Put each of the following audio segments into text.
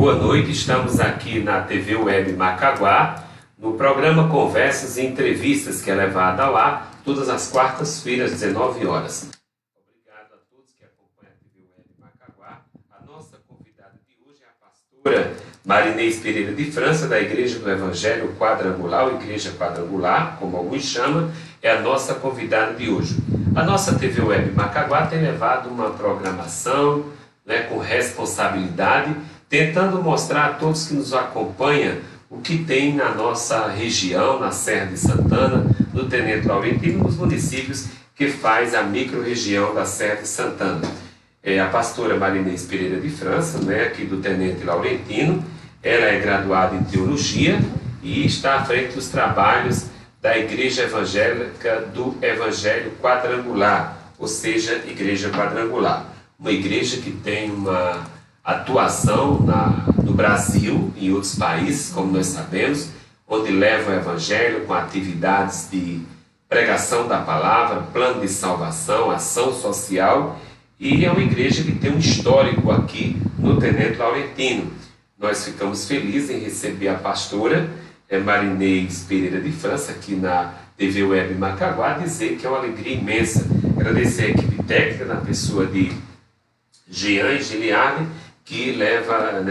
Boa noite, estamos aqui na TV Web Macaguá, no programa Conversas e Entrevistas, que é levado ao ar todas as quartas-feiras, às 19 horas. Obrigado a todos que acompanham a TV Web Macaguá. A nossa convidada de hoje é a pastora Marinês Pereira de França, da Igreja do Evangelho Quadrangular, ou Igreja Quadrangular, como alguns chamam, é a nossa convidada de hoje. A nossa TV Web Macaguá tem levado uma programação, com responsabilidade, tentando mostrar a todos que nos acompanham o que tem na nossa região, na Serra de Santana, no Tenente Laurentino, nos municípios que faz a micro-região da Serra de Santana. A pastora Marinês Pereira de França, aqui do Tenente Laurentino, ela é graduada em Teologia e está à frente dos trabalhos da Igreja Evangélica do Evangelho Quadrangular, ou seja, Igreja Quadrangular. Uma igreja que tem uma atuação no Brasil e em outros países, como nós sabemos, onde leva o Evangelho com atividades de pregação da palavra, plano de salvação, ação social, e é uma igreja que tem um histórico aqui no Tenente Laurentino. Nós ficamos felizes em receber a pastora Marinês Pereira de França aqui na TV Web Macaguá, dizer que é uma alegria imensa. Agradecer a equipe técnica na pessoa de Jean e Giliane, que leva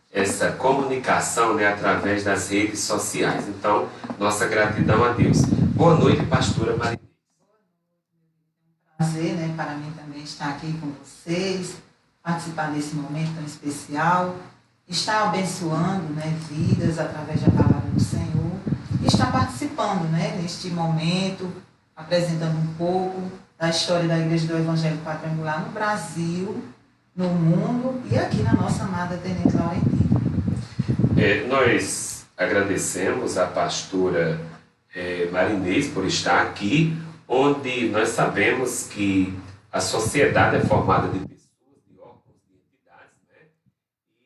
essa comunicação através das redes sociais. Então, nossa gratidão a Deus. Boa noite, pastora Marinês. É um prazer, para mim também estar aqui com vocês, participar desse momento tão especial, estar abençoando vidas através da palavra do Senhor, e estar participando neste momento, apresentando um pouco da história da Igreja do Evangelho Quadrangular no Brasil, no mundo e aqui na nossa amada Tenente Laurentino. Nós agradecemos a pastora Marinês por estar aqui, onde nós sabemos que a sociedade é formada de pessoas, de órgãos, de entidades,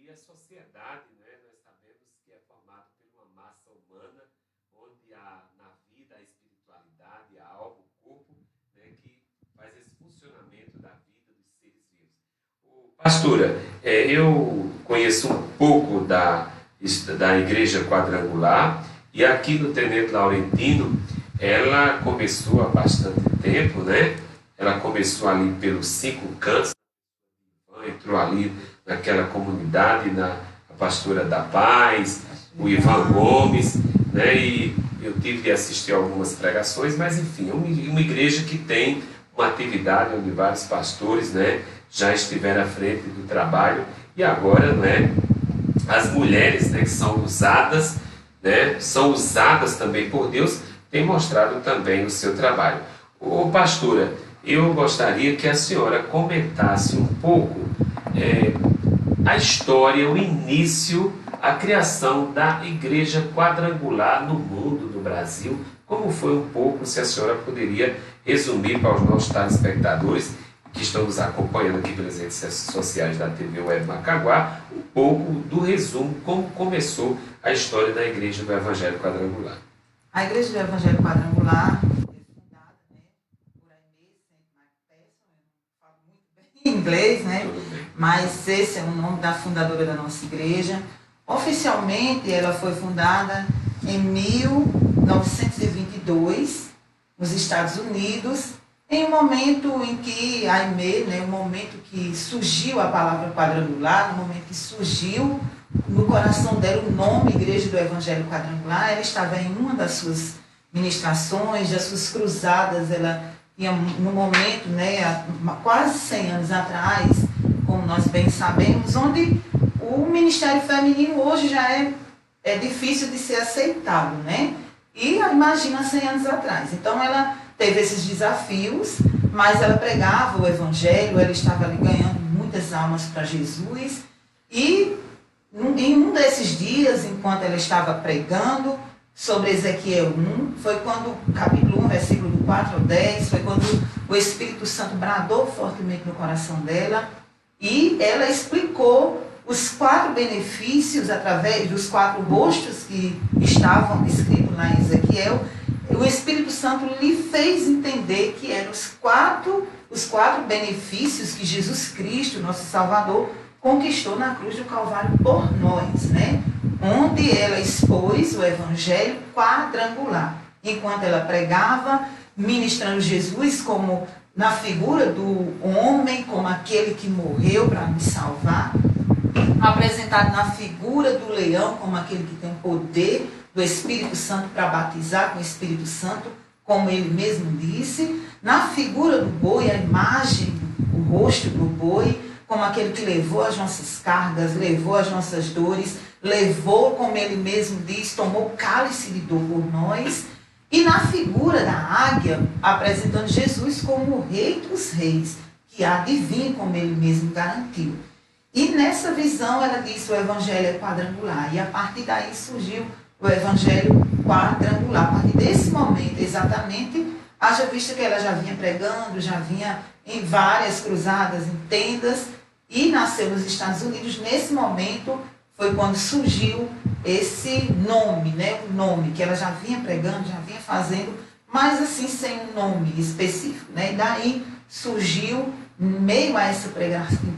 e a sociedade, nós sabemos que é formada por uma massa humana, onde há na vida a espiritualidade, a alma, o corpo, que faz esse funcionamento da vida dos seres vivos. Pastora, eu conheço um pouco da Igreja Quadrangular, e aqui no Tenente Laurentino ela começou há bastante tempo, Ela começou ali pelos 5 cantos, entrou ali naquela comunidade, a pastora da Paz, o Ivan Gomes, e eu tive de assistir algumas pregações, mas enfim, é uma igreja que tem uma atividade onde vários pastores já estiveram à frente do trabalho, e agora as mulheres que são usadas também por Deus, têm mostrado também o seu trabalho. Pastora, eu gostaria que a senhora comentasse um pouco a história, o início, a criação da Igreja Quadrangular no mundo, no Brasil. Como foi um pouco, se a senhora poderia resumir para os nossos telespectadores que estão nos acompanhando aqui pelas redes sociais da TV Web Macaguá, um pouco do resumo, como começou a história da Igreja do Evangelho Quadrangular. A Igreja do Evangelho Quadrangular foi fundada por Aimee St. McPherson, eu não falo muito bem inglês, mas esse é o nome da fundadora da nossa igreja. Oficialmente, ela foi fundada em 1922, nos Estados Unidos, em um momento em que a Aimee, o momento que surgiu a palavra quadrangular, no momento que surgiu no coração dela o nome Igreja do Evangelho Quadrangular, ela estava em uma das suas ministrações, das suas cruzadas, ela tinha no momento, há quase 100 anos atrás, como nós bem sabemos, onde o ministério feminino hoje já é difícil de ser aceitado, E imagina 100 anos atrás. Então ela teve esses desafios, mas ela pregava o Evangelho, ela estava ali ganhando muitas almas para Jesus, e em um desses dias, enquanto ela estava pregando sobre Ezequiel 1, foi quando, capítulo 1, versículo do 4 ao 10, foi quando o Espírito Santo bradou fortemente no coração dela, e ela explicou os 4 benefícios através dos 4 rostos que estavam escritos lá em Ezequiel. O Espírito Santo lhe fez entender que eram os quatro benefícios que Jesus Cristo, nosso Salvador, conquistou na cruz do Calvário por nós, né? Onde ela expôs o evangelho quadrangular. Enquanto ela pregava, ministrando Jesus como na figura do homem, como aquele que morreu para me salvar, apresentado na figura do leão, como aquele que tem o poder do Espírito Santo para batizar com o Espírito Santo, como ele mesmo disse, na figura do boi, a imagem, o rosto do boi, como aquele que levou as nossas cargas, levou as nossas dores, levou, como ele mesmo diz, tomou o cálice de dor por nós, e na figura da águia, apresentando Jesus como o Rei dos Reis, que há de vir, como ele mesmo garantiu. E nessa visão ela disse: o evangelho é quadrangular, e a partir daí surgiu o evangelho quadrangular. A partir desse momento, exatamente, haja vista que ela já vinha pregando, já vinha em várias cruzadas, em tendas, e nasceu nos Estados Unidos. Nesse momento foi quando surgiu esse nome, né? O nome que ela já vinha pregando, já vinha fazendo, mas assim sem um nome específico, né? E daí surgiu, em meio a essa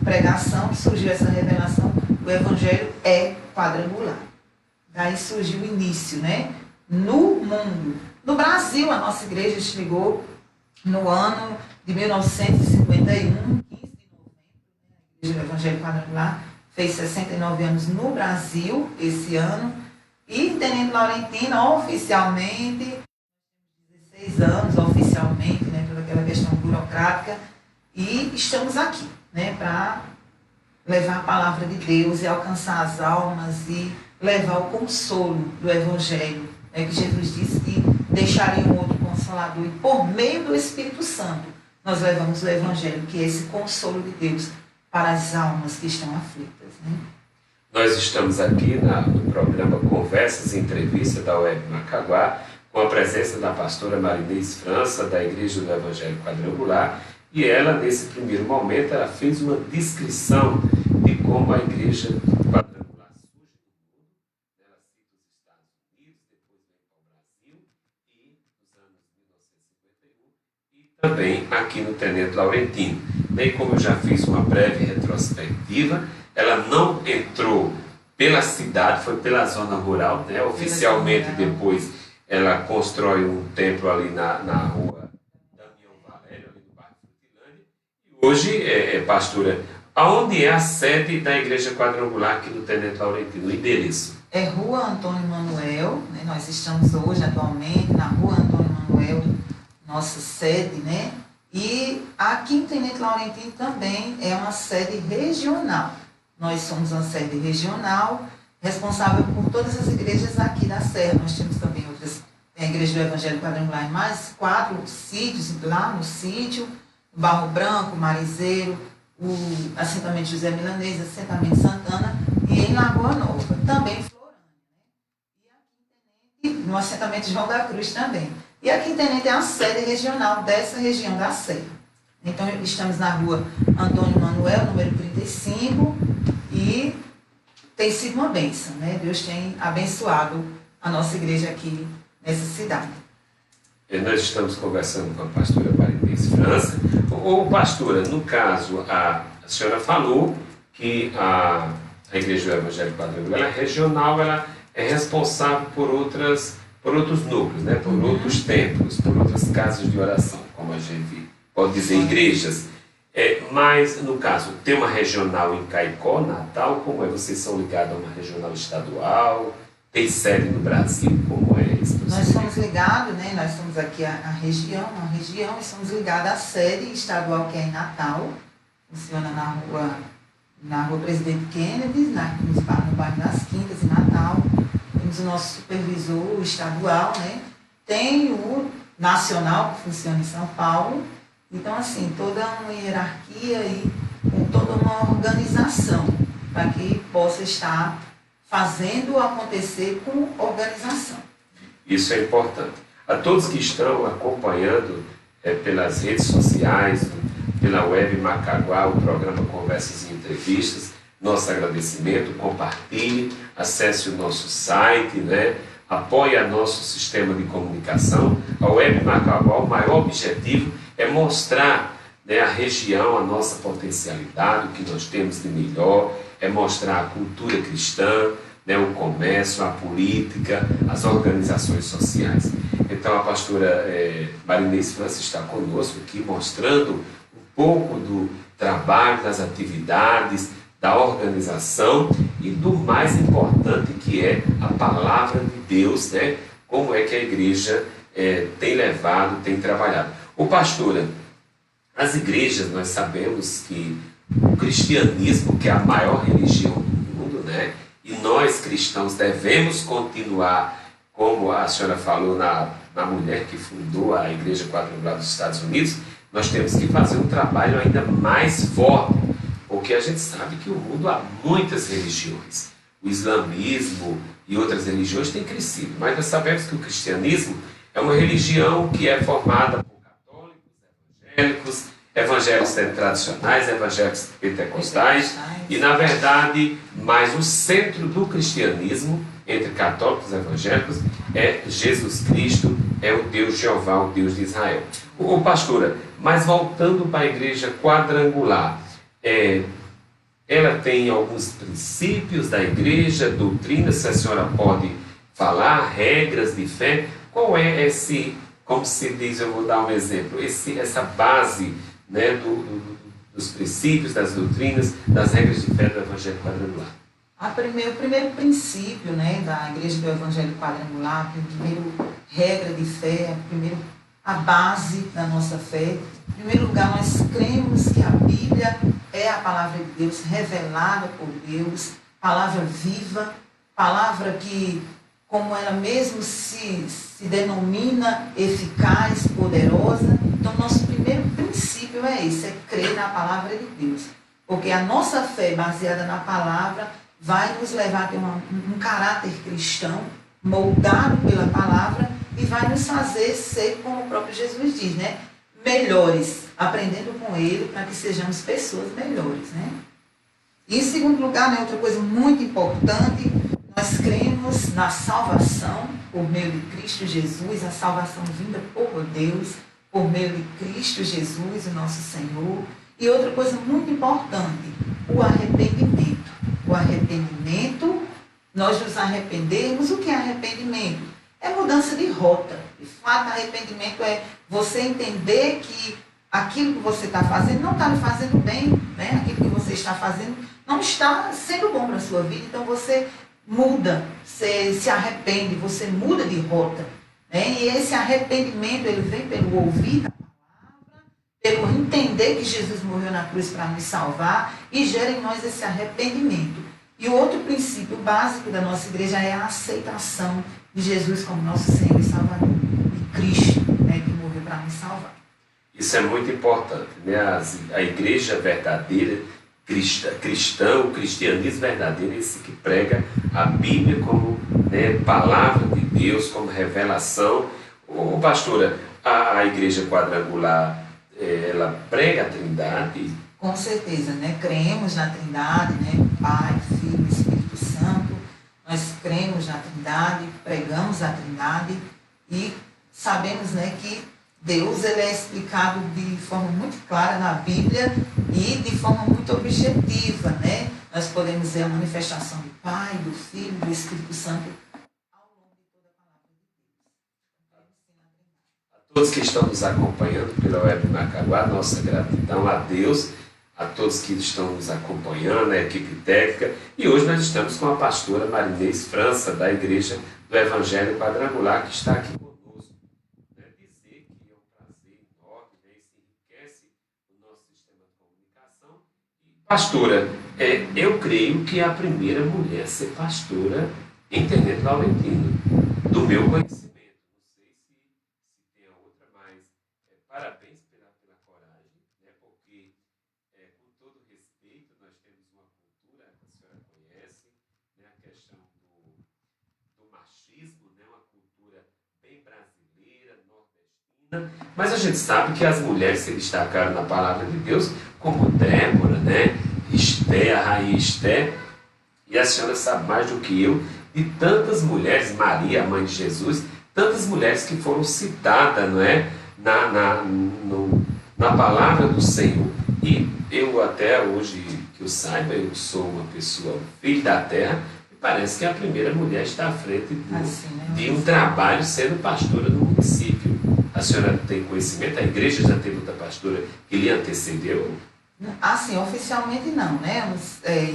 pregação, surgiu essa revelação: o evangelho é quadrangular. Daí surgiu o início, né? No mundo. No Brasil, a nossa igreja chegou no ano de 1951, 15 de novembro, a Igreja do Evangelho Quadrangular fez 69 anos no Brasil esse ano, e Tenente Laurentina, oficialmente, 16 anos, oficialmente, né, toda aquela questão burocrática, e estamos aqui, né, para levar a palavra de Deus e alcançar as almas e levar o consolo do Evangelho, né, que Jesus disse que deixaria um outro Consolador, e por meio do Espírito Santo nós levamos o Evangelho, que é esse consolo de Deus para as almas que estão aflitas, né? Nós estamos aqui no programa Conversas e Entrevistas da Web Macaguá, com a presença da pastora Marinês França, da Igreja do Evangelho Quadrangular, e ela, nesse primeiro momento, ela fez uma descrição de como a Igreja Quadrangular surge no mundo. Ela cita os Estados Unidos, depois vem para o Brasil, e nos anos 1951, e também aqui no Tenente Laurentino. Bem como eu já fiz uma breve retrospectiva, ela não entrou pela cidade, foi pela zona rural, né? Oficialmente depois ela constrói um templo ali na rua Damião Valério, ali no bairro Frutilândia. E hoje, pastora, aonde é a sede da Igreja Quadrangular aqui no Tenente Laurentino, o endereço? É Rua Antônio Manuel, né? Nós estamos hoje, atualmente, na Rua Antônio Manuel, nossa sede, né? E aqui em Tenente Laurentino também é uma sede regional. Nós somos uma sede regional, responsável por todas as igrejas aqui da Serra. Nós temos também outras, a Igreja do Evangelho Quadrangular, em mais 4 sítios, lá no sítio, Barro Branco, Marizeiro, o assentamento José Milanês, assentamento Santana, e em Lagoa Nova, também em Florânia, né? E aqui em Tenente, no assentamento João da Cruz também. E aqui em Tenente é a sede regional dessa região da Serra. Então, estamos na rua Antônio Manuel, número 35, e tem sido uma bênção, né? Deus tem abençoado a nossa igreja aqui nessa cidade. E nós estamos conversando com a pastora Marinês França. Ô, pastora, no caso, a senhora falou que a Igreja do Evangelho Quadrangular é regional, ela é responsável por outros núcleos, né? Por outros templos, por outras casas de oração, como a gente pode dizer, igrejas. Mas, no caso, tem uma regional em Caicó, Natal, como é? Vocês são ligados a uma regional estadual? Tem sede no Brasil, como é isso? Nós somos ligados, né? Nós somos aqui uma região, e somos ligados à sede estadual, que é em Natal. Funciona na rua Presidente Kennedy, no bairro das Quintas, em Natal. Temos o nosso supervisor estadual, né? Tem o nacional, que funciona em São Paulo. Então, assim, toda uma hierarquia e com toda uma organização para que possa estar fazendo acontecer com organização. Isso é importante. A todos que estão acompanhando pelas redes sociais, pela Web Macaguá, o programa Conversas e Entrevistas, nosso agradecimento, compartilhe, acesse o nosso site, né? Apoie nosso sistema de comunicação. A Web Macaguá, o maior objetivo é mostrar né, a região, a nossa potencialidade, o que nós temos de melhor, é mostrar a cultura cristã, né, o comércio, a política, as organizações sociais. Então a pastora Marinês França está conosco aqui mostrando um pouco do trabalho, das atividades, da organização e do mais importante que é a palavra de Deus, né? Como é que a igreja tem levado, tem trabalhado. Ô pastora, as igrejas, nós sabemos que o cristianismo, que é a maior religião do mundo, né? E nós cristãos devemos continuar, como a senhora falou na mulher que fundou a Igreja Quadrangular dos Estados Unidos, nós temos que fazer um trabalho ainda mais forte, porque a gente sabe que o mundo há muitas religiões. O islamismo e outras religiões têm crescido, mas nós sabemos que o cristianismo é uma religião que é formada por católicos, evangélicos tradicionais, evangélicos pentecostais, e na verdade, mais o centro do cristianismo, entre católicos e evangélicos, é Jesus Cristo, é o Deus Jeová, o Deus de Israel. Ô pastora, mas voltando para a igreja quadrangular, ela tem alguns princípios da igreja, doutrinas, se a senhora pode falar, regras de fé, qual é esse, como se diz, eu vou dar um exemplo, essa base, né, dos princípios, das doutrinas, das regras de fé do Evangelho Quadrangular? O primeiro princípio, né, da Igreja do Evangelho Quadrangular, a primeira regra de fé, a base da nossa fé. Em primeiro lugar, nós cremos que a Bíblia é a palavra de Deus, revelada por Deus, palavra viva, palavra que, como ela mesmo se denomina, eficaz, poderosa. Então, nosso primeiro princípio é esse, é crer na palavra de Deus. Porque a nossa fé baseada na palavra vai nos levar a ter um caráter cristão, moldado pela palavra, e vai nos fazer ser, como o próprio Jesus diz, né? Melhores, aprendendo com ele para que sejamos pessoas melhores, né? E em segundo lugar, né, outra coisa muito importante, nós cremos na salvação por meio de Cristo Jesus, a salvação vinda por Deus, por meio de Cristo Jesus, o nosso Senhor. E outra coisa muito importante, o arrependimento. O arrependimento, nós nos arrependemos. O que é arrependimento? É mudança de rota. De fato, arrependimento é você entender que aquilo que você está fazendo não está lhe fazendo bem, né? Aquilo que você está fazendo não está sendo bom para a sua vida. Então você muda, você se arrepende, você muda de rota, né? E esse arrependimento, ele vem pelo ouvir a palavra, pelo entender que Jesus morreu na cruz para nos salvar e gera em nós esse arrependimento. E o outro princípio básico da nossa igreja é a aceitação de Jesus como nosso Senhor e Salvador, de Cristo, né, que morreu para nos salvar. Isso é muito importante, né? A igreja verdadeira, cristã, o cristianismo verdadeiro, esse que prega a Bíblia como, né, palavra de Deus, como revelação. Ô, pastora, a igreja quadrangular, ela prega a Trindade? Com certeza, né? Cremos na Trindade, né? Pai, Filho e Espírito Santo. Nós cremos na Trindade, pregamos a Trindade e sabemos, né, que Deus, ele é explicado de forma muito clara na Bíblia e de forma muito objetiva, né? Nós podemos ver a manifestação do Pai, do Filho e do Espírito Santo ao longo de toda a palavra de Deus. A todos que estão nos acompanhando pela Web Macaguá, nossa gratidão a Deus, a todos que estão nos acompanhando, a equipe técnica. E hoje nós estamos com a pastora Marinês França, da Igreja do Evangelho Quadrangular, que está aqui conosco. Dizer que é um prazer enorme, né? Isso enriquece o nosso sistema de comunicação. E, pastora, eu creio que é a primeira mulher a ser pastora em Tenente Laurentino, do meu conhecimento. Não sei se tem a outra, mas parabéns pela coragem, né? Porque com todo respeito, nós temos uma cultura que a senhora conhece, né, a questão do machismo, né, uma cultura bem brasileira, nordestina, mas a gente sabe que as mulheres se destacaram na palavra de Deus, como Débora, né, Esté, a rainha Esté, e a senhora sabe mais do que eu, de tantas mulheres, Maria, a mãe de Jesus, tantas mulheres que foram citadas, não é, na palavra do Senhor. E eu até hoje, que eu saiba, eu sou uma pessoa, filho da terra, e parece que a primeira mulher está à frente de um trabalho sendo pastora do município. A senhora tem conhecimento? A igreja já teve outra pastora que lhe antecedeu? Assim, oficialmente não, né?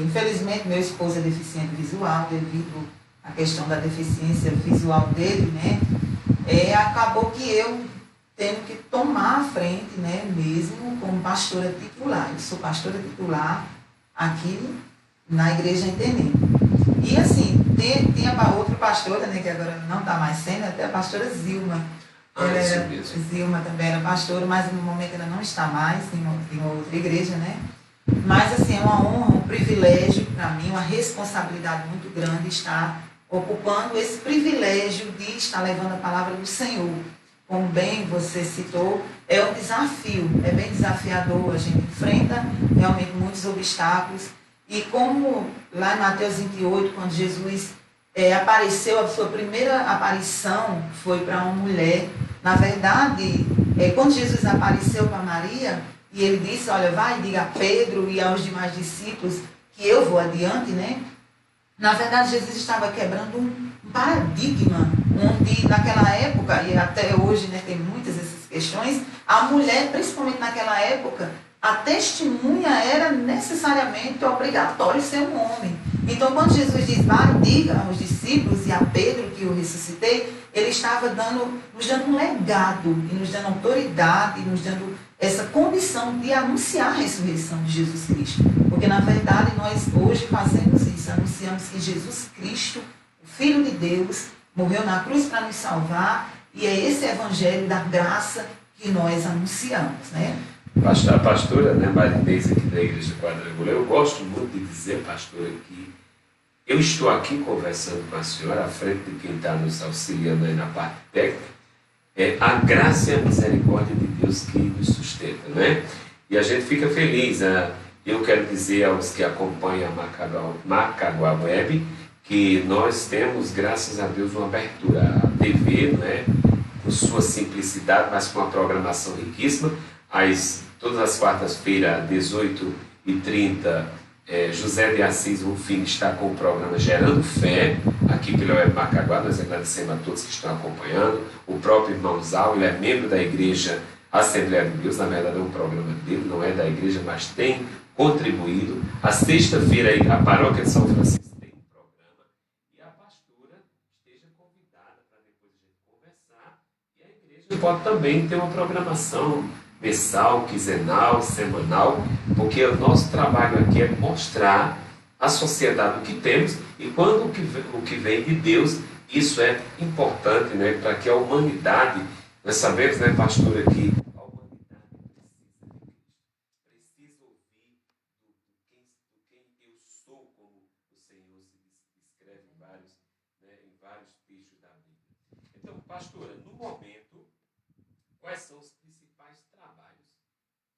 Infelizmente, meu esposo é deficiente visual, devido à questão da deficiência visual dele, né? Acabou que eu tenho que tomar a frente, né? Mesmo como pastora titular. Eu sou pastora titular aqui na Igreja Entenendo. E assim, tinha outra pastora, né? Que agora não está mais sendo, até a pastora Zilma. Zilma também era pastora, mas no momento ela não está mais, em uma outra igreja, né? Mas assim, é uma honra, um privilégio para mim, uma responsabilidade muito grande estar ocupando esse privilégio de estar levando a palavra do Senhor. Como bem você citou, é um desafio, é bem desafiador, a gente enfrenta realmente muitos obstáculos. E como lá em Mateus 28, quando Jesus apareceu, a sua primeira aparição foi para uma mulher. Na verdade, quando Jesus apareceu para Maria, e ele disse, olha, vai, diga a Pedro e aos demais discípulos que eu vou adiante, né? Na verdade, Jesus estava quebrando um paradigma, onde naquela época, e até hoje, né, tem muitas dessas questões, a mulher, principalmente naquela época, a testemunha era necessariamente obrigatório ser um homem. Então, quando Jesus diz, vai, diga aos discípulos e a Pedro que eu ressuscitei, ele estava nos dando um legado, e nos dando autoridade, e nos dando essa condição de anunciar a ressurreição de Jesus Cristo. Porque, na verdade, nós hoje fazemos isso, anunciamos que Jesus Cristo, o Filho de Deus, morreu na cruz para nos salvar, e é esse evangelho da graça que nós anunciamos, né? A pastora, né, Marinês, aqui da Igreja Quadrangular, eu gosto muito de dizer, pastora, que eu estou aqui conversando com a senhora, à frente de quem está nos auxiliando aí na parte técnica, a graça e a misericórdia de Deus que nos sustenta, né? E a gente fica feliz. Eu quero dizer aos que acompanham a Macaguá Web que nós temos, graças a Deus, uma abertura à TV, né? Com sua simplicidade, mas com uma programação riquíssima. Todas as quartas-feiras, às 18h30, José de Assis Rufino está com o programa Gerando Fé, aqui pela Web Macaguá. Nós agradecemos a todos que estão acompanhando. O próprio irmão Zal, ele é membro da Igreja Assembleia de Deus, na verdade é um programa dele, não é da igreja, mas tem contribuído. A sexta-feira, a Paróquia de São Francisco tem um programa, e a pastora esteja convidada para depois a gente conversar, e a igreja pode também ter uma programação mensal, quinzenal, semanal, porque o nosso trabalho aqui é mostrar à sociedade o que temos, e quando o que vem de Deus, isso é importante, né, para que a humanidade, nós sabemos, né, pastora, que a humanidade precisa ouvir do quem eu sou, como o Senhor se descreve em vários textos da Bíblia. Então, pastora, no momento, quais são os principais trabalhos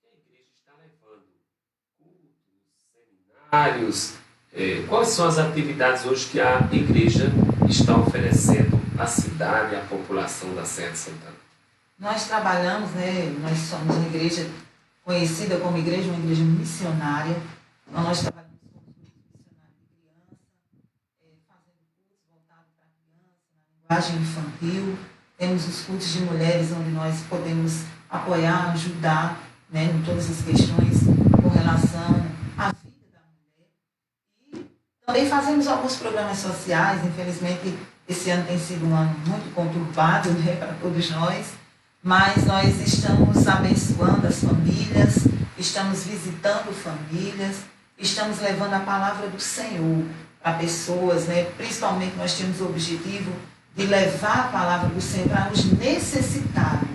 que a igreja está levando? Cultos, seminários, quais são as atividades hoje que a igreja está oferecendo à cidade e à população da Serra de Santana? Nós trabalhamos, né, nós somos uma igreja conhecida como igreja, uma igreja missionária. Então, nós trabalhamos com cultos missionários de criança, fazendo cultos voltados para criança, na linguagem infantil. Temos os cultos de mulheres, onde nós podemos apoiar, ajudar, né, em todas as questões com relação à vida da mulher. E também fazemos alguns programas sociais. Infelizmente, esse ano tem sido um ano muito conturbado, né, para todos nós, mas nós estamos abençoando as famílias, estamos visitando famílias, estamos levando a palavra do Senhor para pessoas, né? Principalmente nós temos o objetivo de levar a palavra do Senhor para os necessitados.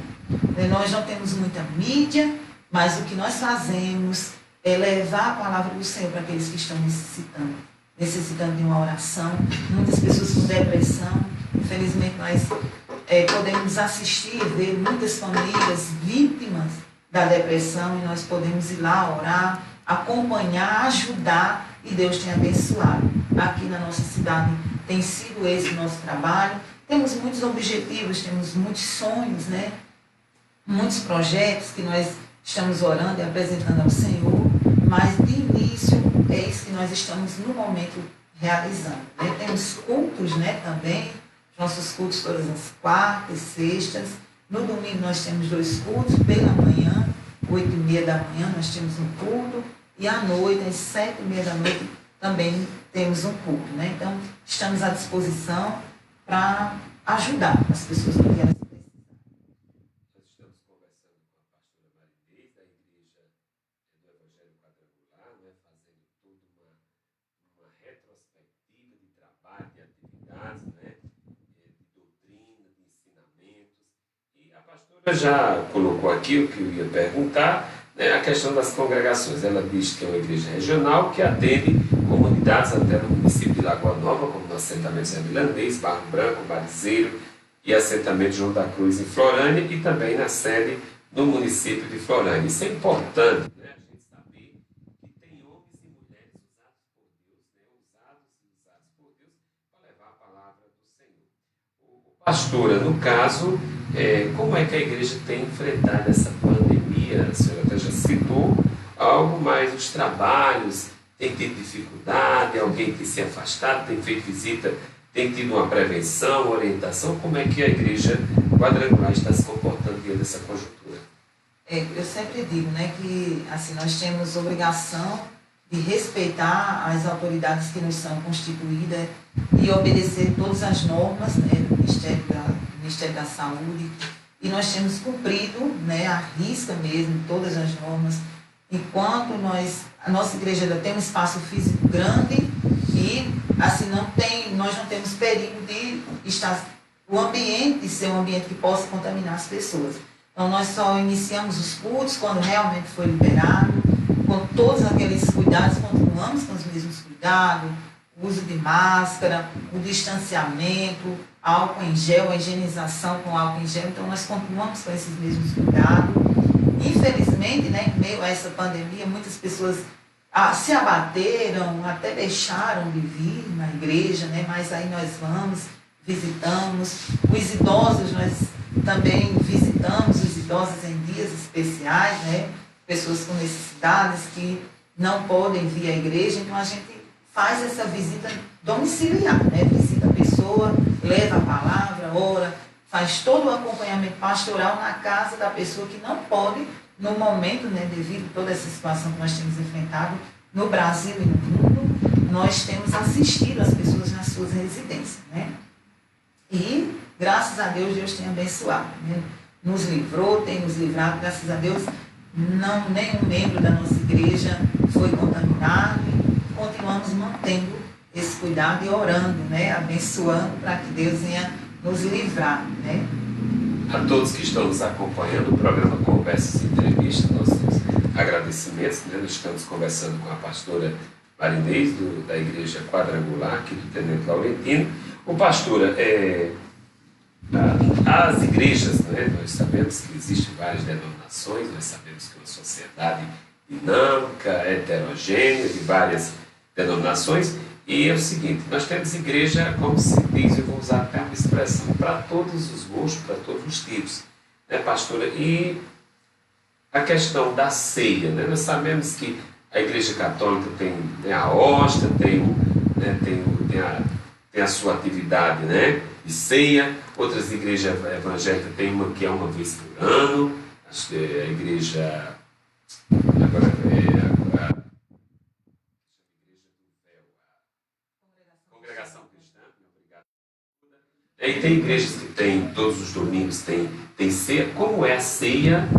Nós não temos muita mídia, mas o que nós fazemos é levar a palavra do Senhor para aqueles que estão necessitando de uma oração. Muitas pessoas com depressão. Infelizmente, nós podemos assistir e ver muitas famílias vítimas da depressão, e nós podemos ir lá orar, acompanhar, ajudar, e Deus tem abençoado. Aqui na nossa cidade tem sido esse o nosso trabalho. Temos muitos objetivos, temos muitos sonhos, né? Muitos projetos que nós estamos orando e apresentando ao Senhor, mas de início é isso que nós estamos no momento realizando. Né? Temos cultos, né, também, nossos cultos todas as quartas, sextas. No domingo nós temos 2 cultos, pela manhã, 8h30 da manhã nós temos um culto, e à noite, às 7h30 da noite, também temos um culto. Né? Então, estamos à disposição para ajudar as pessoas que querem. Nós estamos conversando com a pastora Marinês, da Igreja do Evangelho Quadrangular, né, fazendo toda uma retrospectiva de trabalho, de atividades, né, de doutrina, de ensinamentos. E a pastora já colocou aqui o que eu ia perguntar, né, a questão das congregações. Ela diz que é uma igreja regional que atende comunidades até no município de Lagoa Nova, como no assentamento Zé Milanês, Barro Branco, Barizeiro e assentamento João da Cruz em Florânia, e também na sede no município de Florânia. Isso é importante, né, a gente saber que tem homens e mulheres usados por Deus, né, usados por Deus para levar a palavra do Senhor. Pastora, no caso, como é que a igreja tem enfrentado essa pandemia? A senhora até já citou algo, mas os trabalhos têm tido dificuldade, alguém tem se afastado, tem feito visita, tem tido uma prevenção, orientação. Como é que a igreja quadrangular está se comportando diante dessa conjuntura? Eu sempre digo, né, que assim, nós temos obrigação de respeitar as autoridades que nos são constituídas e obedecer todas as normas, né, do Ministério da Saúde. E nós temos cumprido, né, à risca mesmo, todas as normas. Enquanto a nossa igreja ainda tem um espaço físico grande e assim, nós não temos perigo de o ambiente ser um ambiente que possa contaminar as pessoas. Então, nós só iniciamos os cultos quando realmente foi liberado, com todos aqueles cuidados, continuamos com os mesmos cuidados, o uso de máscara, o distanciamento, álcool em gel, a higienização com álcool em gel. Então, nós continuamos com esses mesmos cuidados. Infelizmente, né, em meio a essa pandemia, muitas pessoas se abateram, até deixaram de vir na igreja, né, mas aí nós vamos, visitamos. Os idosos, nós também visitamos os idosos em dias especiais, né, pessoas com necessidades que não podem vir à igreja, então a gente faz essa visita domiciliar, né, visita a pessoa, leva a palavra, ora, faz todo o acompanhamento pastoral na casa da pessoa que não pode, no momento, né, devido a toda essa situação que nós temos enfrentado no Brasil e no mundo, nós temos assistido as pessoas nas suas residências, né? E, graças a Deus, Deus tem abençoado, né? Nos livrou, tem nos livrado, graças a Deus, nenhum membro da nossa igreja foi contaminado e continuamos mantendo esse cuidado e orando, né? Abençoando para que Deus venha nos livrar, né? A todos que estão nos acompanhando, o programa Conversas e Entrevistas, nossos agradecimentos, né? Nós estamos conversando com a pastora Marinês, da Igreja Quadrangular, aqui do Tenente Laurentino. O pastora, as igrejas, né? Nós sabemos que existem várias denominações, nós sabemos que é uma sociedade dinâmica, heterogênea, de várias denominações. E é o seguinte, nós temos igreja, como se diz, eu vou usar até uma expressão, para todos os gostos, para todos os tipos, né, pastora? E a questão da ceia, né? Nós sabemos que a igreja católica tem, né, a hóstia, tem a sua atividade, né, de ceia. Outras igrejas evangélicas têm uma que é uma vez por ano, acho que a igreja... Agora, Congregação Cristã, obrigado. E tem igrejas que tem, todos os domingos tem ceia. Como é a ceia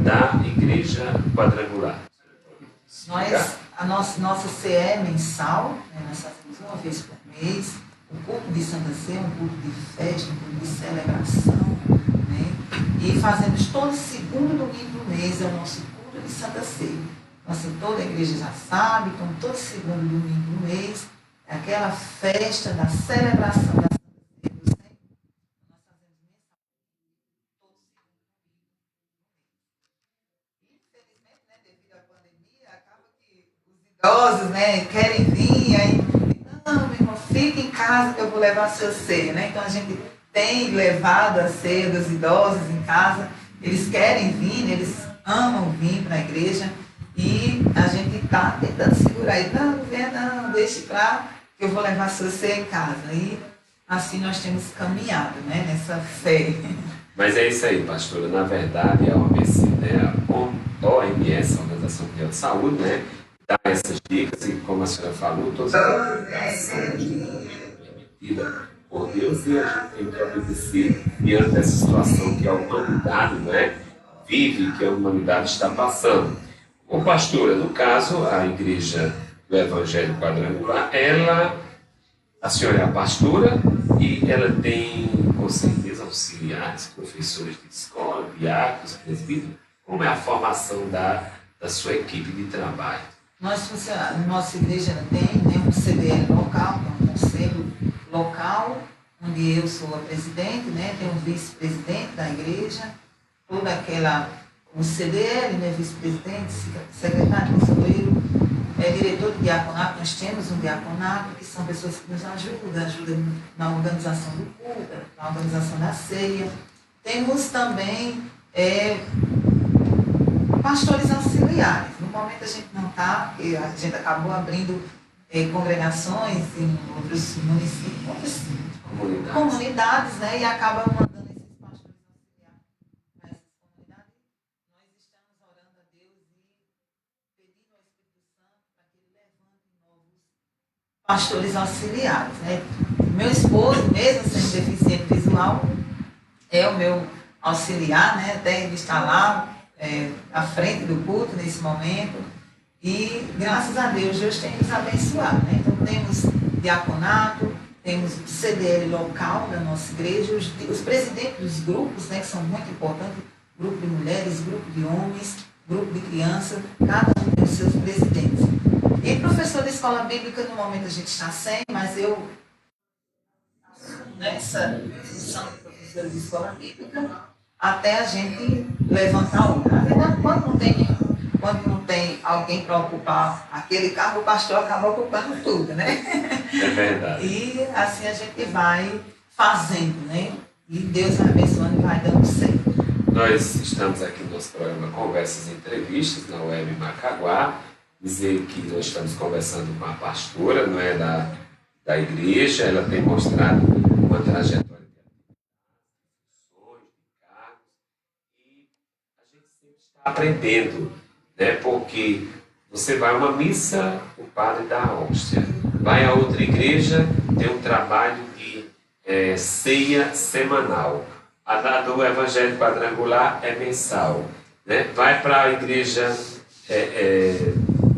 da Igreja Quadrangular? A nossa ceia é mensal, né? Nós fazemos uma vez por mês. O culto de Santa Ceia é um culto de festa, um culto de celebração, né? E fazemos todo segundo domingo do mês, é o nosso culto de Santa Ceia. Então, assim, toda a igreja já sabe, então todo segundo domingo do mês, é aquela festa da celebração da Santa Ceia do Senhor. Nós fazemos mensalmente todo segundo domingo do mês. Infelizmente, né, devido à pandemia, acaba que os idosos, né, querem vir, aí, não, meu irmão, fica em casa que eu vou levar a sua ceia, né? Então a gente tem levado a ceia dos idosos em casa, eles querem vir, eles amam vir para a igreja e a gente está tentando segurar ele. Não, venha não, deixe para que eu vou levar você em casa. E assim nós temos caminhado, né, nessa fé. Mas é isso aí, pastora. Na verdade, a OMS, né, a OMS, a Organização Mundial de Saúde, né, dá essas dicas e, como a senhora falou, todas as permitidas por Deus e a gente tem que obedecer diante dessa situação que a humanidade, né, vive, que a humanidade está passando. Ô, pastora, no caso, a Igreja do Evangelho Quadrangular, a senhora é a pastora e ela tem, com certeza, auxiliares, professores de escola, diáconos, presbíteros. Como é a formação da sua equipe de trabalho? Nossa igreja tem, né, um CDL local, que é um conselho local, onde eu sou a presidente, né, tem um vice-presidente da igreja, o CDL, né, vice-presidente, secretário, conselheiro, diretor de diaconato. Nós temos um diaconato, que são pessoas que nos ajudam na organização do culto, na organização da ceia. Temos também pastores auxiliares. No momento a gente não está, porque a gente acabou abrindo congregações em outros municípios, outras comunidades, né, e acaba mandando esses pastores auxiliares para essas comunidades. Nós estamos orando a Deus e pedindo ao Espírito Santo para que ele levante novos pastores auxiliares, né. Meu esposo, mesmo sendo deficiente visual, é o meu auxiliar, né, até ele está lá à frente do culto nesse momento. E graças a Deus tem nos abençoado, né? Então temos diaconato, temos o CDL local da nossa igreja, os presidentes dos grupos, né, que são muito importantes, grupo de mulheres, grupo de homens, grupo de crianças, cada um tem os seus presidentes. E professor de escola bíblica, no momento a gente está sem, mas eu nessa função de professor de escola bíblica até a gente levantar um. Na verdade, quando não tem alguém para ocupar aquele cargo, o pastor acaba ocupando tudo, né? É verdade. E assim a gente vai fazendo, né? E Deus vai abençoando e vai dando certo. Nós estamos aqui no nosso programa Conversas e Entrevistas, na Web Macaguá. Dizer que nós estamos conversando com a pastora, não é, da igreja. Ela tem mostrado uma trajetória aprendendo, né? Porque você vai a uma missa, o padre dá a hóstia. Vai a outra igreja, tem um trabalho de ceia semanal. A do Evangelho Quadrangular é mensal, né? Vai para a igreja,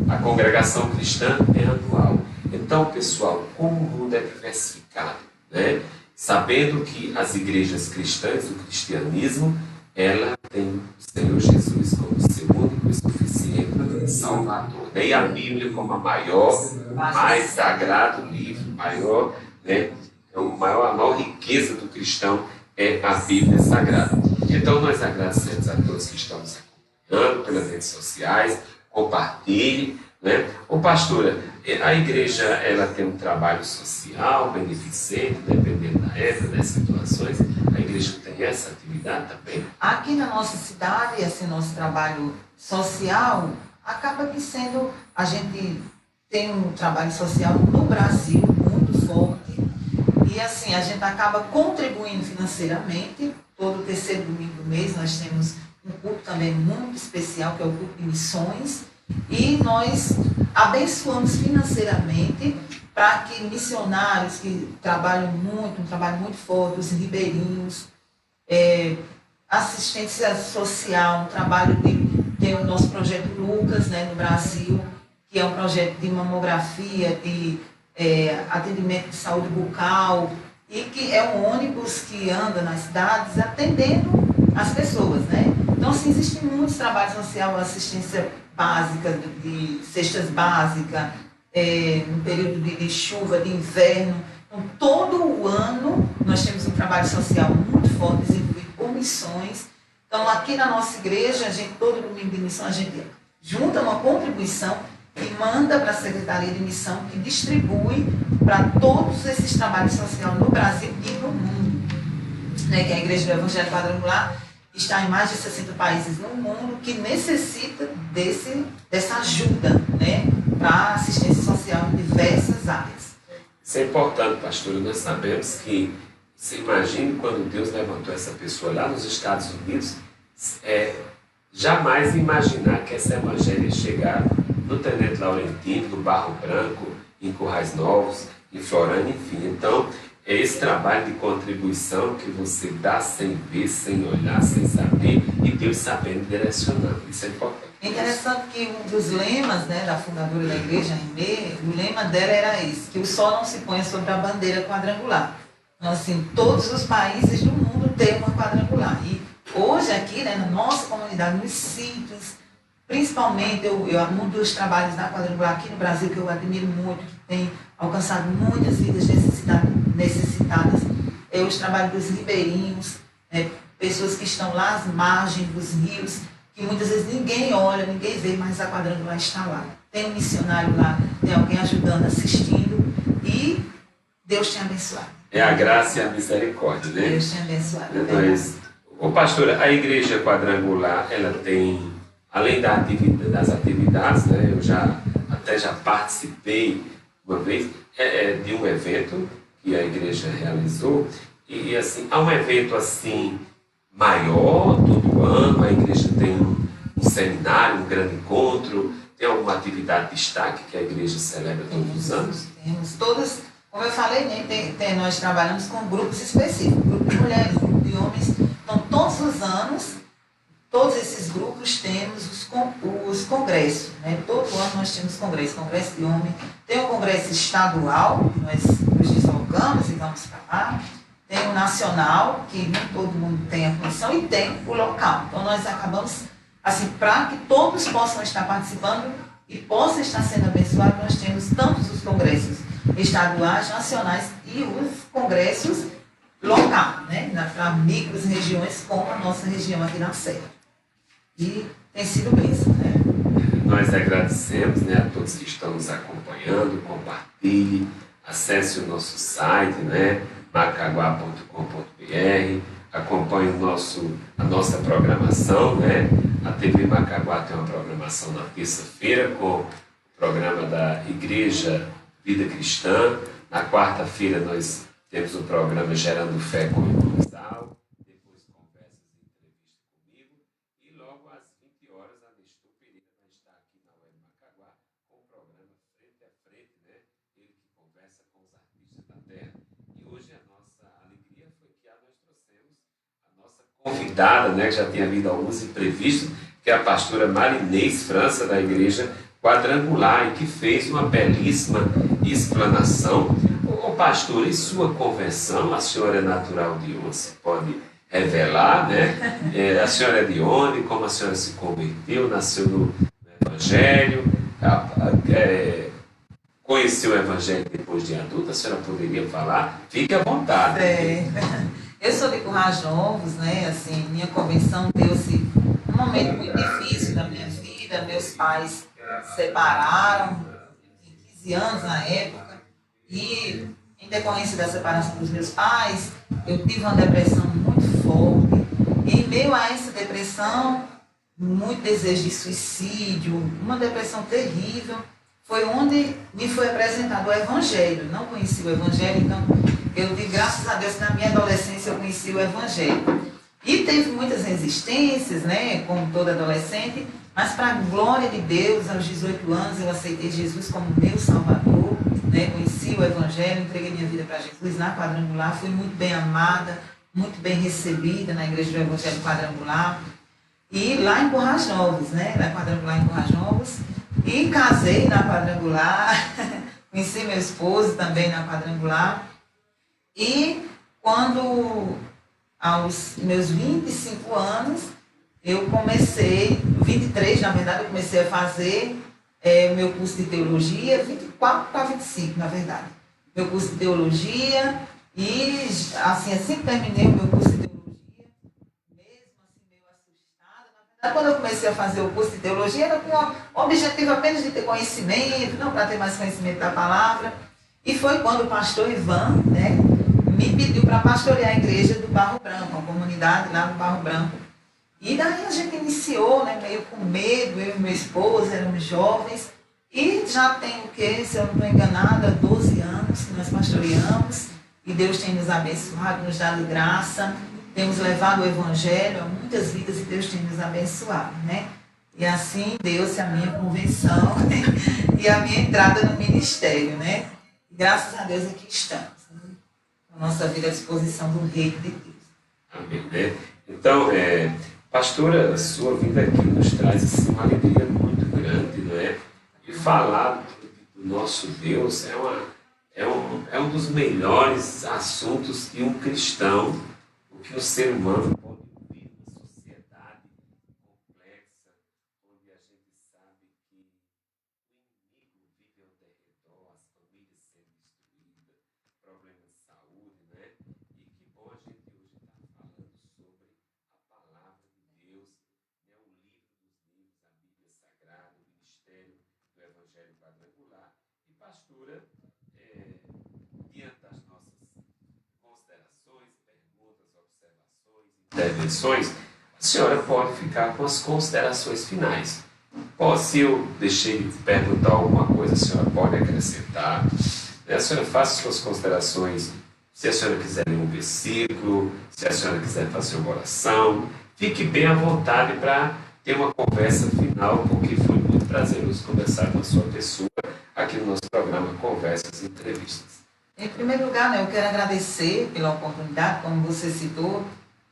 a congregação cristã é anual. Então, pessoal, como o mundo é diversificado, né? Sabendo que as igrejas cristãs, o cristianismo, ela tem o Senhor Jesus como seu único e suficiente Salvador. E a Bíblia como a maior, mais sagrado livro, maior, né, a maior riqueza do cristão é a Bíblia Sagrada. Então nós agradecemos a todos que estão nos acompanhando pelas redes sociais, compartilhe, né? Ô pastora, a igreja ela tem um trabalho social, beneficente, dependendo da época, das situações. A igreja tem essa atividade também? Aqui na nossa cidade, esse nosso trabalho social, acaba que sendo, a gente tem um trabalho social no Brasil muito forte, e assim, a gente acaba contribuindo financeiramente. Todo terceiro domingo do mês nós temos um culto também muito especial, que é o culto de missões, e nós abençoamos financeiramente para que missionários que trabalham muito, um trabalho muito forte, os ribeirinhos, assistência social, um trabalho tem o nosso projeto Lucas, né, no Brasil, que é um projeto de mamografia, de atendimento de saúde bucal, e que é um ônibus que anda nas cidades atendendo as pessoas, né? Então, assim, existem muitos trabalhos sociais, assistência básica, de cestas básicas, no período de chuva, de inverno. Então, todo o ano nós temos um trabalho social muito forte, desenvolvido por missões. Então, aqui na nossa igreja, a gente, todo domingo de missão, a gente junta uma contribuição e manda para a Secretaria de Missão, que distribui para todos esses trabalhos sociais no Brasil e no mundo, né, que é a Igreja do Evangelho Quadrangular está em mais de 60 países no mundo, que necessita dessa ajuda, né, para assistência social em diversas áreas. Isso é importante, pastor. Nós sabemos que, você imagine quando Deus levantou essa pessoa lá nos Estados Unidos, jamais imaginar que esse evangelho ia chegar no Tenente Laurentino, no Barro Branco, em Currais Novos, em Florânia, enfim. Então, é esse trabalho de contribuição que você dá sem ver, sem olhar, sem saber, e Deus sabendo direcionando. Isso é importante. É interessante que um dos lemas, né, da fundadora da igreja, Aimee, o lema dela era esse, que o sol não se ponha sobre a bandeira quadrangular. Então, assim, todos os países do mundo têm uma quadrangular. E hoje aqui, né, na nossa comunidade, nos sítios, principalmente, um dos trabalhos da quadrangular aqui no Brasil, que eu admiro muito, que tem alcançado muitas vidas necessitadas, é os trabalhos dos ribeirinhos, pessoas que estão lá às margens dos rios, que muitas vezes ninguém olha, ninguém vê, mas a quadrangular está lá. Tem um missionário lá, tem alguém ajudando, assistindo, e Deus te abençoado. É a graça e a misericórdia, né? Deus te abençoado. Ô pastora, a igreja quadrangular, ela tem, além das atividades, né? Eu já participei uma vez de um evento que a igreja realizou, e assim, há um evento assim maior todo ano, a igreja tem um seminário, um grande encontro, tem alguma atividade de destaque que a igreja celebra todos os anos? Temos todas, como eu falei, né, nós trabalhamos com grupos específicos, grupo de mulheres, grupo de homens, então todos os anos, todos esses grupos temos os congressos, né? Todo ano nós temos congresso de homem, tem o congresso estadual, que nós nos deslocamos e vamos para lá, tem o nacional, que nem todo mundo tem a condição, e tem o local. Então nós acabamos, assim, para que todos possam estar participando e possam estar sendo abençoados, nós temos tantos os congressos estaduais, nacionais e os congressos locais, né? Para micros regiões como a nossa região aqui na Serra. E tem sido bênção, né? Nós agradecemos, né, a todos que estão nos acompanhando, compartilhe, acesse o nosso site, né, macaguá.com.br, acompanhe a nossa programação, né? A TV Macaguá tem uma programação na terça-feira com o programa da Igreja Vida Cristã. Na quarta-feira nós temos o programa Gerando Fé com o irmão Zal, depois conversas e entrevistas comigo, e logo às 20 horas a Nestor Pereira vai estar aqui na Web Macaguá com o programa Frente a Frente, né? Ele que conversa com os artistas da terra. E hoje a nossa alegria foi que nós trouxemos a nossa convidada, né, que já tinha havido alguns imprevistos, que é a pastora Marinês França, da Igreja Quadrangular, e que fez uma belíssima explanação. Ô pastor, e sua conversão, a senhora é natural de onde? Você pode revelar, né? A senhora é de onde? Como a senhora se converteu? Nasceu no Evangelho? Conheceu o Evangelho depois de adulta? A senhora poderia falar? Fique à vontade. Eu sou de Currais Novos, né? Assim, minha conversão deu-se um momento muito difícil da minha vida. Meus pais se separaram, tinha 15 anos na época, e em decorrência da separação dos meus pais, eu tive uma depressão muito forte. E em meio a essa depressão, muito desejo de suicídio, uma depressão terrível, foi onde me foi apresentado o Evangelho. Não conheci o Evangelho, então eu digo, graças a Deus, na minha adolescência eu conheci o Evangelho. E teve muitas resistências, né, como toda adolescente, mas para a glória de Deus, aos 18 anos eu aceitei Jesus como meu Salvador, né, conheci o Evangelho, entreguei minha vida para Jesus na Quadrangular, fui muito bem amada, muito bem recebida na Igreja do Evangelho Quadrangular, e lá em Currais Novos, né, na Quadrangular em Currais Novos, e casei na Quadrangular, conheci meu esposo também na Quadrangular, e quando, aos meus 25 anos, eu comecei, 23 na verdade, eu comecei a fazer o meu curso de teologia, 24 para 25 na verdade, meu curso de teologia, e assim que terminei o meu curso de teologia, mesmo assim meio assustada, na verdade quando eu comecei a fazer o curso de teologia, era com o objetivo apenas de ter conhecimento, não para ter mais conhecimento da palavra, e foi quando o pastor Ivan, né, me pediu para pastorear a igreja do Barro Branco, a comunidade lá do Barro Branco. E daí a gente iniciou, né, meio com medo, eu e meu esposo, éramos jovens, e já tem o quê, se eu não estou enganada, 12 anos que nós pastoreamos, e Deus tem nos abençoado, nos dado graça, temos levado o Evangelho a muitas vidas e Deus tem nos abençoado, né? E assim deu-se a minha convenção e a minha entrada no ministério, né? E graças a Deus aqui estamos, né? Com a nossa vida à disposição do Reino de Deus. Amém, né? Então, pastora, a sua vida aqui nos traz assim, uma alegria muito grande, não é? E falar do nosso Deus é um dos melhores assuntos que um cristão, o que o ser humano pode viver numa sociedade complexa, onde a gente sabe que o inimigo vive ao derredor, as famílias sendo destruídas, problemas de saúde, né? E que bom a gente hoje estar falando sobre a palavra de Deus, né? O livro dos livros, a Bíblia Sagrada, o ministério do Evangelho Quadrangular. E pastora, diante das nossas considerações, perguntas, observações, intervenções, a senhora pode ficar com as considerações finais. Se eu deixei de perguntar alguma coisa, a senhora pode acrescentar. A senhora faça suas considerações, se a senhora quiser ler um versículo, se a senhora quiser fazer uma oração, fique bem à vontade para ter uma conversa final, porque foi muito prazeroso conversar com a sua pessoa aqui no nosso programa Conversas e Entrevistas. Em primeiro lugar, né, eu quero agradecer pela oportunidade, como você citou,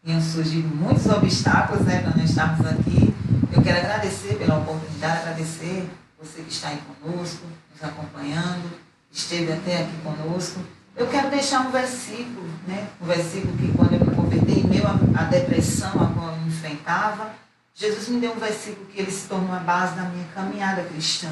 tinham surgido muitos obstáculos, né, para nós estarmos aqui. Eu quero agradecer pela oportunidade, agradecer você que está aí conosco, nos acompanhando, esteve até aqui conosco. Eu quero deixar um versículo, né, um versículo que quando eu me converti, em meio à depressão a qual eu enfrentava, Jesus me deu um versículo que ele se tornou a base da minha caminhada cristã,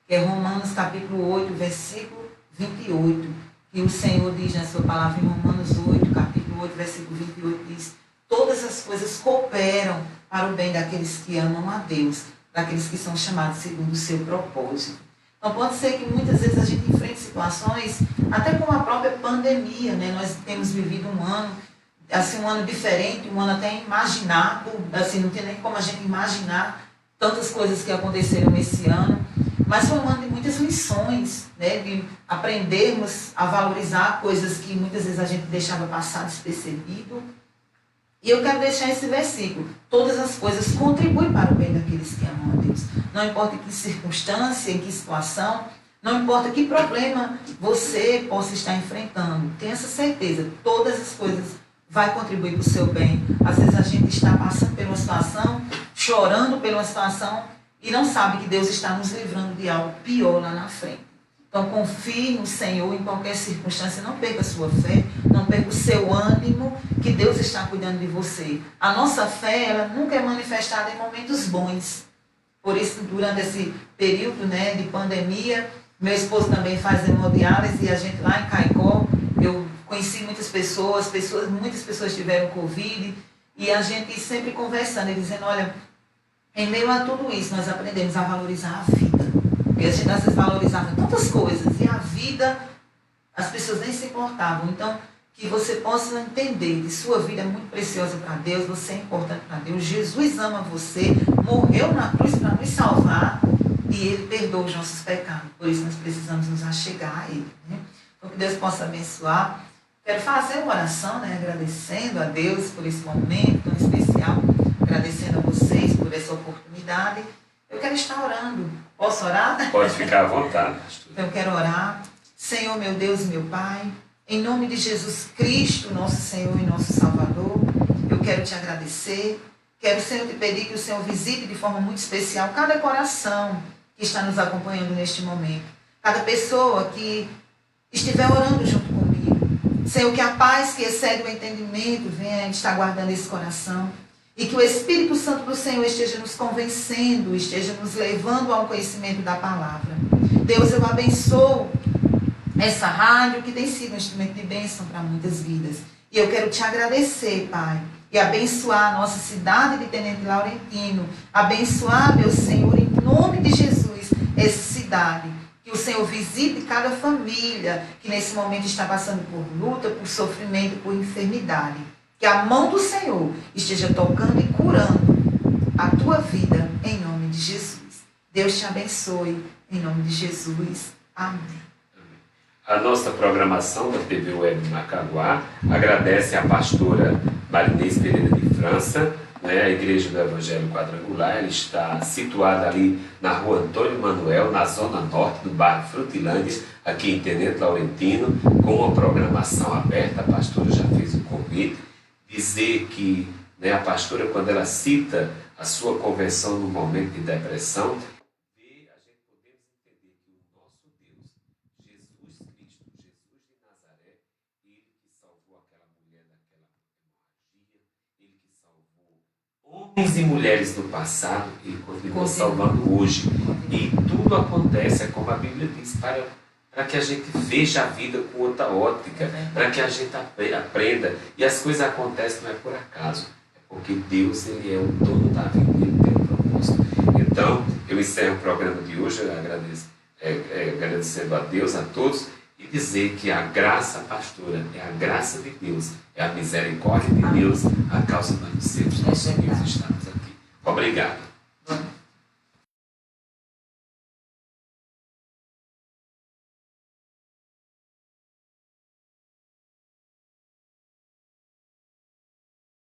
que é Romanos capítulo 8, versículo 28, que o Senhor diz na sua palavra em Romanos 8, capítulo 8, versículo 28, diz: todas as coisas cooperam para o bem daqueles que amam a Deus, daqueles que são chamados segundo o seu propósito. Então pode ser que muitas vezes a gente enfrente situações, até com a própria pandemia, né? Nós temos vivido um ano, assim, um ano diferente, um ano até imaginado, assim, não tem nem como a gente imaginar tantas coisas que aconteceram esse ano, mas foi um ano de muitas lições, né? De aprendermos a valorizar coisas que muitas vezes a gente deixava passar despercebido. E eu quero deixar esse versículo: todas as coisas contribuem para o bem daqueles que amam a Deus. Não importa em que circunstância, em que situação, não importa que problema você possa estar enfrentando, tenha essa certeza, todas as coisas vai contribuir para o seu bem. Às vezes a gente está passando por uma situação, chorando por uma situação, e não sabe que Deus está nos livrando de algo pior lá na frente. Então confie no Senhor em qualquer circunstância, não perca a sua fé, não perca o seu ânimo, que Deus está cuidando de você. A nossa fé, ela nunca é manifestada em momentos bons. Por isso, durante esse período, né, de pandemia, meu esposo também faz hemodiálise, e a gente lá em Caicó, eu conheci muitas pessoas, muitas pessoas tiveram Covid, e a gente sempre conversando e dizendo: olha, em meio a tudo isso, nós aprendemos a valorizar a vida. Porque a gente às vezes valorizava tantas coisas, e a vida, as pessoas nem se importavam. Então, que você possa entender que sua vida é muito preciosa para Deus, você é importante para Deus, Jesus ama você, morreu na cruz para nos salvar, e Ele perdoa os nossos pecados. Por isso nós precisamos nos achegar a Ele, né? Então, que Deus possa abençoar. Quero fazer uma oração, né, agradecendo a Deus por esse momento tão especial, agradecendo a vocês por essa oportunidade. Eu quero estar orando. Posso orar? Pode ficar à vontade, pastor. Eu quero orar. Senhor, meu Deus e meu Pai, em nome de Jesus Cristo, nosso Senhor e nosso Salvador, eu quero te agradecer. Quero, Senhor, te pedir que o Senhor visite de forma muito especial cada coração que está nos acompanhando neste momento. Cada pessoa que estiver orando junto comigo. Senhor, que a paz que excede o entendimento venha estar guardando esse coração. E que o Espírito Santo do Senhor esteja nos convencendo, esteja nos levando ao conhecimento da palavra. Deus, eu abençoo essa rádio que tem sido um instrumento de bênção para muitas vidas. E eu quero te agradecer, Pai, e abençoar a nossa cidade de Tenente Laurentino. Abençoar, meu Senhor, em nome de Jesus, essa cidade. Que o Senhor visite cada família que nesse momento está passando por luta, por sofrimento, por enfermidade. Que a mão do Senhor esteja tocando e curando a tua vida, em nome de Jesus. Deus te abençoe, em nome de Jesus. Amém. A nossa programação da TV Web Macaguá agradece a pastora Marinês Pereira de França, né, a Igreja do Evangelho Quadrangular. Ela está situada ali na rua Antônio Manuel, na zona norte do bairro Frutilândia, aqui em Tenente Laurentino, com uma programação aberta. A pastora já fez o convite. Dizer que, né, a pastora, quando ela cita a sua conversão no momento de depressão, a gente podemos entender que o nosso Deus, Jesus Cristo, Jesus de Nazaré, ele que salvou aquela mulher daquela hemorragia, ele que salvou homens e mulheres no passado, ele continua salvando hoje. E tudo acontece, como a Bíblia diz, para que a gente veja a vida com outra ótica, para que a gente aprenda. E as coisas acontecem não é por acaso, é porque Deus, ele é o dono da vida, ele tem um propósito. Então, eu encerro o programa de hoje, agradecendo a Deus, a todos, e dizer que a graça, pastora, é a graça de Deus, é a misericórdia de Deus, a causa de nós sermos nossos amigos, estamos aqui. Obrigado.